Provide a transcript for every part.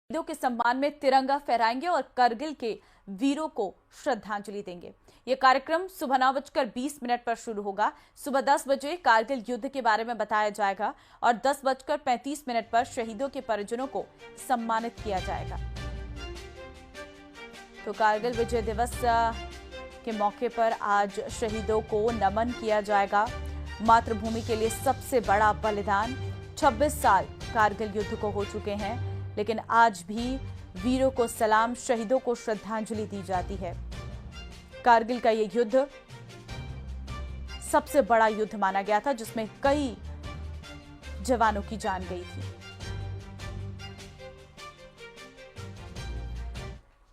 शहीदों के सम्मान में तिरंगा फहराएंगे और करगिल के वीरों को श्रद्धांजलि देंगे। यह कार्यक्रम सुबह 9:20 पर शुरू होगा। सुबह 10 बजे कारगिल युद्ध के बारे में बताया जाएगा और 10:35 पर शहीदों के परिजनों को सम्मानित किया जाएगा। तो कारगिल विजय दिवस के मौके पर आज शहीदों को नमन किया जाएगा। मातृभूमि के लिए सबसे बड़ा बलिदान। 26 साल कारगिल युद्ध को हो चुके हैं, लेकिन आज भी वीरों को सलाम, शहीदों को श्रद्धांजलि दी जाती है। कारगिल का यह युद्ध सबसे बड़ा युद्ध माना गया था, जिसमें कई जवानों की जान गई थी।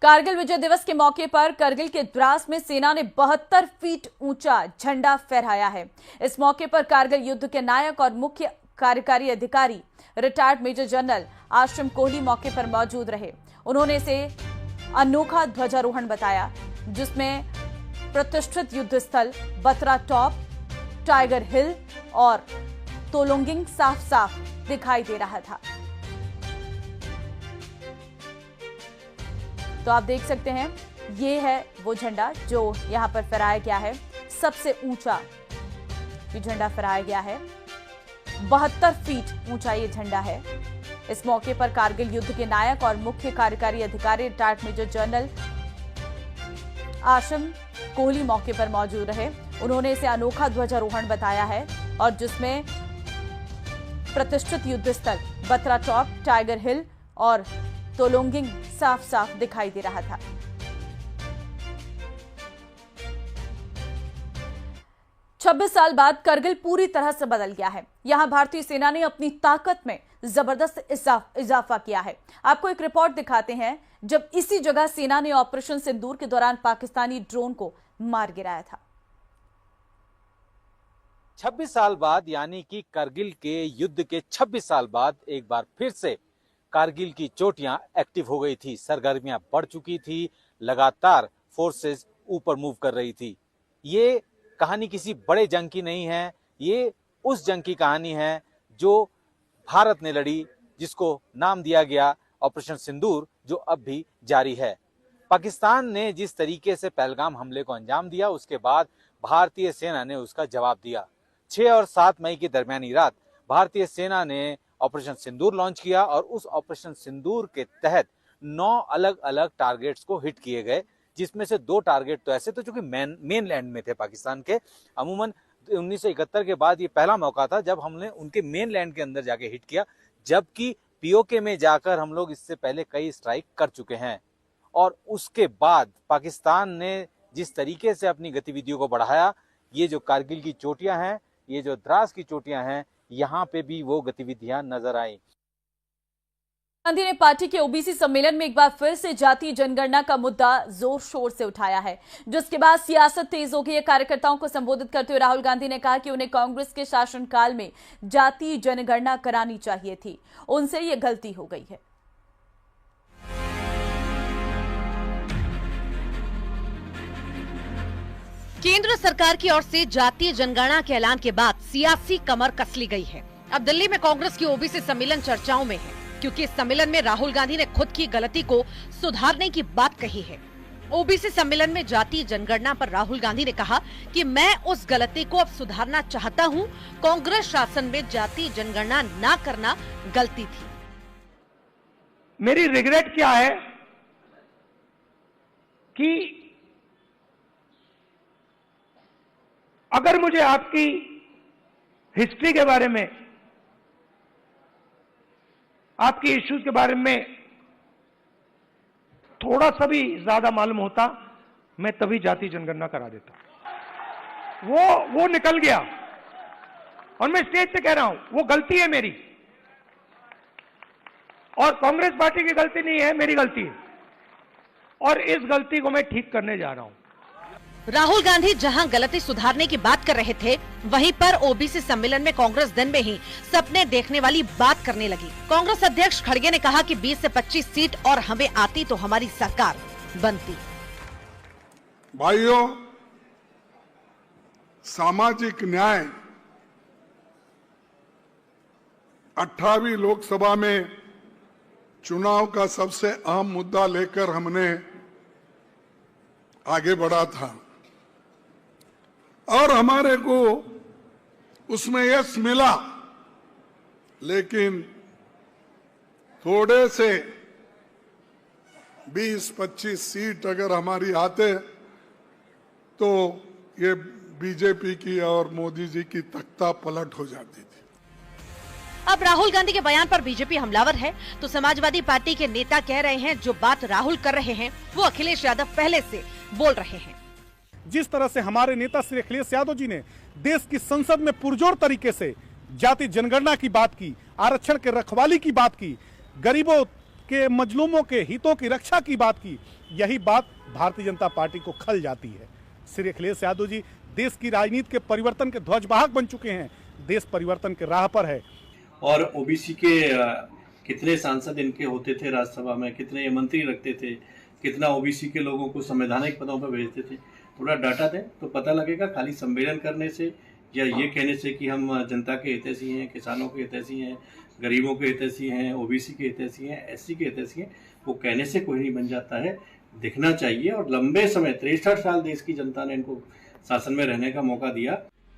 कारगिल विजय दिवस के मौके पर करगिल के द्रास में सेना ने 72 फीट ऊंचा झंडा फहराया है। इस मौके पर कारगिल युद्ध के नायक और मुख्य कार्यकारी अधिकारी रिटायर्ड मेजर जनरल आश्रम कोहली मौके पर मौजूद रहे। उन्होंने इसे अनोखा ध्वजारोहण बताया, जिसमें प्रतिष्ठित युद्ध स्थल बत्रा टॉप, टाइगर हिल और तोलोंगिंग साफ साफ दिखाई दे रहा था। तो आप देख सकते हैं, ये है वो झंडा जो यहां पर फहराया गया है। सबसे ऊंचा ये झंडा फहराया गया है। 72 फीट ऊंचा ये झंडा है। इस मौके पर कारगिल युद्ध के नायक और मुख्य कार्यकारी अधिकारी रिटायर्ड मेजर जनरल आश्रम कोहली मौके पर मौजूद रहे। उन्होंने इसे अनोखा ध्वजारोहण बताया है और जिसमें प्रतिष्ठित युद्ध स्थल बत्रा टॉप, टाइगर हिल और तोलोंगिंग साफ साफ दिखाई दे रहा था। छब्बीस साल बाद करगिल पूरी तरह से बदल गया है। यहां भारतीय सेना ने अपनी ताकत में जबरदस्त इजाफा किया है। आपको एक रिपोर्ट दिखाते हैं, जब इसी जगह सेना ने ऑपरेशन सिंदूर के दौरान पाकिस्तानी ड्रोन को मार गिराया था। 26 साल बाद, यानी कि करगिल के युद्ध के 26 साल बाद एक बार फिर से कारगिल की चोटियां एक्टिव हो गई थी। सरगर्मियां बढ़ चुकी थी, लगातार फोर्सेस ऊपर मूव कर रही थी। ये कहानी किसी बड़े जंग की नहीं है, ये उस जंग की कहानी है जो भारत ने लड़ी, जिसको नाम दिया गया ऑपरेशन सिंदूर, जो अब भी जारी है। पाकिस्तान ने जिस तरीके से पहलगाम हमले को अंजाम दिया, उसके बाद भारतीय सेना ने उसका जवाब दिया। 6 और 7 मई की दरमियानी रात भारतीय सेना ने ऑपरेशन सिंदूर लॉन्च किया और उस ऑपरेशन सिंदूर के तहत 9 अलग अलग टारगेट्स को हिट किए गए, जिसमें से 2 टारगेट तो ऐसे थे जो कि मेन लैंड में थे पाकिस्तान के। अमूमन 1971 के बाद ये पहला मौका था जब हमने उनके मेन लैंड के अंदर जाके हिट किया, जबकि पीओके में जाकर हम लोग इससे पहले कई स्ट्राइक कर चुके हैं। और उसके बाद पाकिस्तान ने जिस तरीके से अपनी गतिविधियों को बढ़ाया, ये जो कारगिल की चोटियां हैं, ये जो द्रास की चोटियां हैं, यहां पे भी वो गतिविधियां नजर आई। गांधी ने पार्टी के ओबीसी सम्मेलन में एक बार फिर से जातीय जनगणना का मुद्दा जोर शोर से उठाया है, जिसके बाद सियासत तेज हो गई है। कार्यकर्ताओं को संबोधित करते हुए राहुल गांधी ने कहा कि उन्हें कांग्रेस के शासनकाल में जातीय जनगणना करानी चाहिए थी, उनसे ये गलती हो गई है। केंद्र सरकार की ओर से जातीय जनगणना के ऐलान के बाद सियासी कमर कस ली गई है। अब दिल्ली में कांग्रेस की ओबीसी सम्मेलन चर्चाओं में है, क्योंकि इस सम्मेलन में राहुल गांधी ने खुद की गलती को सुधारने की बात कही है। ओबीसी सम्मेलन में जातीय जनगणना पर राहुल गांधी ने कहा कि मैं उस गलती को अब सुधारना चाहता हूं। कांग्रेस शासन में जातीय जनगणना ना करना गलती थी। मेरी रिग्रेट क्या है कि अगर मुझे आपकी हिस्ट्री के बारे में, आपकी इश्यूज के बारे में थोड़ा सा भी ज्यादा मालूम होता, मैं तभी जाति जनगणना करा देता। वो निकल गया और मैं स्टेज से कह रहा हूं, वो गलती है मेरी, और कांग्रेस पार्टी की गलती नहीं है, मेरी गलती है, और इस गलती को मैं ठीक करने जा रहा हूं। राहुल गांधी जहां गलती सुधारने की बात कर रहे थे, वहीं पर ओबीसी सम्मेलन में कांग्रेस दिन में ही सपने देखने वाली बात करने लगी। कांग्रेस अध्यक्ष खड़गे ने कहा कि 20 से 25 सीट और हमें आती तो हमारी सरकार बनती। भाइयों, सामाजिक न्याय 18वीं लोकसभा में चुनाव का सबसे अहम मुद्दा लेकर हमने आगे बढ़ा था और हमारे को उसमें यश मिला, लेकिन थोड़े से 20-25 सीट अगर हमारी आते तो ये बीजेपी की और मोदी जी की तख्ता पलट हो जाती थी। अब राहुल गांधी के बयान पर बीजेपी हमलावर है तो समाजवादी पार्टी के नेता कह रहे हैं जो बात राहुल कर रहे हैं वो अखिलेश यादव पहले से बोल रहे हैं। जिस तरह से हमारे नेता श्री अखिलेश यादव जी ने देश की संसद में पुरजोर तरीके से जाति जनगणना की बात की, आरक्षण के रखवाली की बात की, गरीबों के मजलूमों के हितों की रक्षा की बात की, यही बात भारतीय जनता पार्टी को खल जाती है। श्री अखिलेश यादव जी देश की राजनीति के परिवर्तन के ध्वजवाहक बन चुके हैं। देश परिवर्तन के राह पर है। और ओबीसी के कितने सांसद इनके होते थे राज्यसभा में, कितने मंत्री रखते थे, कितना ओबीसी के लोगों को संवैधानिक पदों पर भेजते थे, थोड़ा डाटा दें तो पता लगेगा। खाली सम्मेलन करने से या ये कहने से कि हम जनता के हितैषी हैं, किसानों के हितैषी हैं, गरीबों के हितैषी हैं, ओबीसी के हितैषी हैं, एससी के हितैषी हैं, वो कहने से कोई नहीं बन जाता है। दिखना चाहिए। और लंबे समय 63 साल देश की जनता ने इनको शासन में रहने का मौका दिया।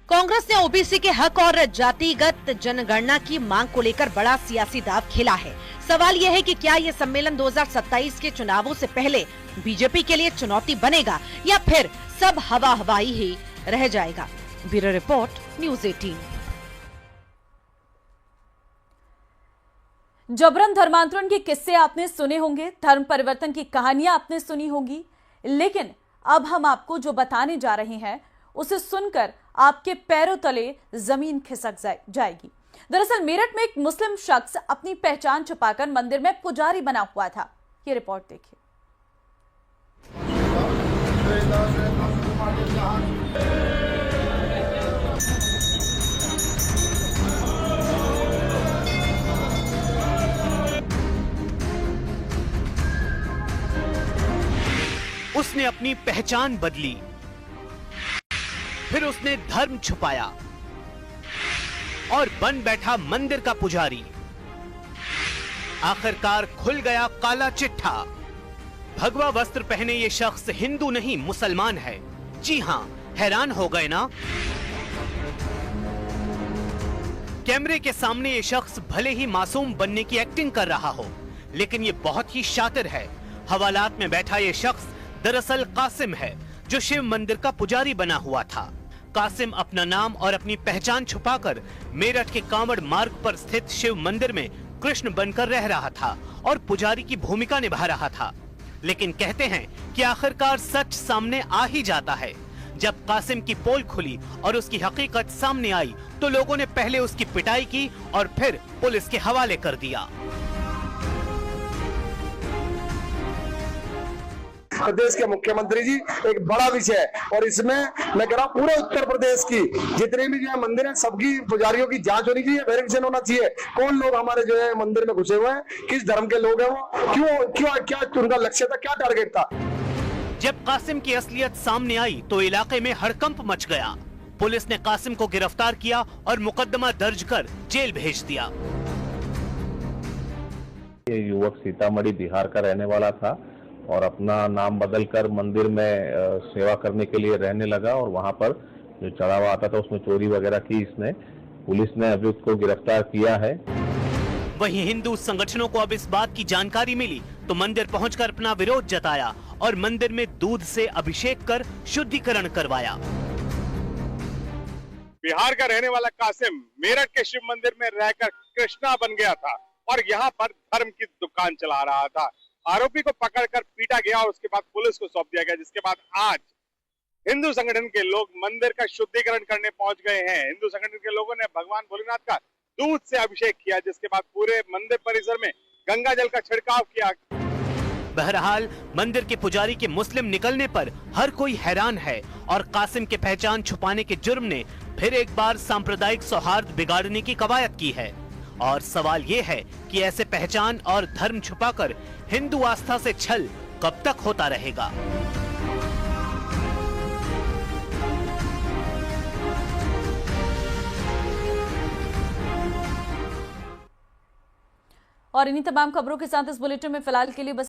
कांग्रेस ने ओबीसी के हक और जातिगत जनगणना की मांग को लेकर बड़ा सियासी दांव खेला है। सवाल यह है कि क्या ये सम्मेलन 2027 के चुनावों से पहले बीजेपी के लिए चुनौती बनेगा या फिर सब हवा हवाई ही रह जाएगा। Bureau report, news 18। जबरन धर्मांतरण के किस्से आपने सुने होंगे, धर्म परिवर्तन की कहानियां आपने सुनी होंगी, लेकिन अब हम आपको जो बताने जा रहे हैं उसे सुनकर आपके पैरों तले जमीन खिसक जाएगी। दरअसल मेरठ में एक मुस्लिम शख्स अपनी पहचान छुपाकर मंदिर में पुजारी बना हुआ था। ये रिपोर्ट देखिए। उसने अपनी पहचान बदली, फिर उसने धर्म छुपाया और बन बैठा मंदिर का पुजारी। आखिरकार खुल गया काला चिट्ठा। भगवा वस्त्र पहने ये शख्स हिंदू नहीं मुसलमान है। जी हां, हैरान हो गए ना? कैमरे के सामने ये शख्स भले ही मासूम बनने की एक्टिंग कर रहा हो, लेकिन ये बहुत ही शातिर है। हवालात में बैठा ये शख्स दरअसल कासिम है, जो शिव मंदिर का पुजारी बना हुआ था। कासिम अपना नाम और अपनी पहचान छुपाकर मेरठ के कांवड़ मार्ग पर स्थित शिव मंदिर में कृष्ण बनकर रह रहा था और पुजारी की भूमिका निभा रहा था। लेकिन कहते हैं कि आखिरकार सच सामने आ ही जाता है। जब कासिम की पोल खुली और उसकी हकीकत सामने आई तो लोगों ने पहले उसकी पिटाई की और फिर पुलिस के हवाले कर दिया। प्रदेश के मुख्यमंत्री जी, एक बड़ा विषय है और इसमें मैं कह रहा हूँ पूरे उत्तर प्रदेश की जितने भी जो है मंदिर है सबकी पुजारियों की जांच होनी चाहिए, वेरिफिकेशन होना चाहिए। कौन लोग हमारे जो है मंदिर में घुसे हुए हैं, किस धर्म के लोग हैं वो, क्या उनका लक्ष्य था, क्या टारगेट था। जब कासिम की असलियत सामने आई तो इलाके में हड़कंप मच गया। पुलिस ने कासिम को गिरफ्तार किया और मुकदमा दर्ज कर जेल भेज दिया। ये युवक सीतामढ़ी बिहार का रहने वाला था और अपना नाम बदलकर मंदिर में सेवा करने के लिए रहने लगा और वहां पर जो चढ़ावा आता था उसमें चोरी वगैरह की इसने। पुलिस ने अभी उसको गिरफ्तार किया है। वहीं हिंदू संगठनों को अब इस बात की जानकारी मिली तो मंदिर पहुंचकर अपना विरोध जताया और मंदिर में दूध से अभिषेक कर शुद्धिकरण करवाया। बिहार का रहने वाला कासिम मेरठ के शिव मंदिर में रहकर कृष्णा बन गया था और यहाँ पर धर्म की दुकान चला रहा था। आरोपी को पकड़कर पीटा गया और उसके बाद पुलिस को सौंप दिया गया, जिसके बाद आज हिंदू संगठन के लोग मंदिर का शुद्धिकरण करने पहुंच गए हैं। हिंदू संगठन के लोगों ने भगवान भोलेनाथ का दूध से अभिषेक किया, जिसके बाद पूरे मंदिर परिसर में गंगा जल का छिड़काव किया। बहरहाल मंदिर के पुजारी के मुस्लिम निकलने पर हर कोई हैरान है और कासिम के पहचान छुपाने के जुर्म ने फिर एक बार सांप्रदायिक सौहार्द बिगाड़ने की कवायद की है। और सवाल ये है कि ऐसे पहचान और धर्म छुपाकर हिंदू आस्था से छल कब तक होता रहेगा। और इन्हीं तमाम खबरों के साथ इस बुलेटिन में फिलहाल के लिए बस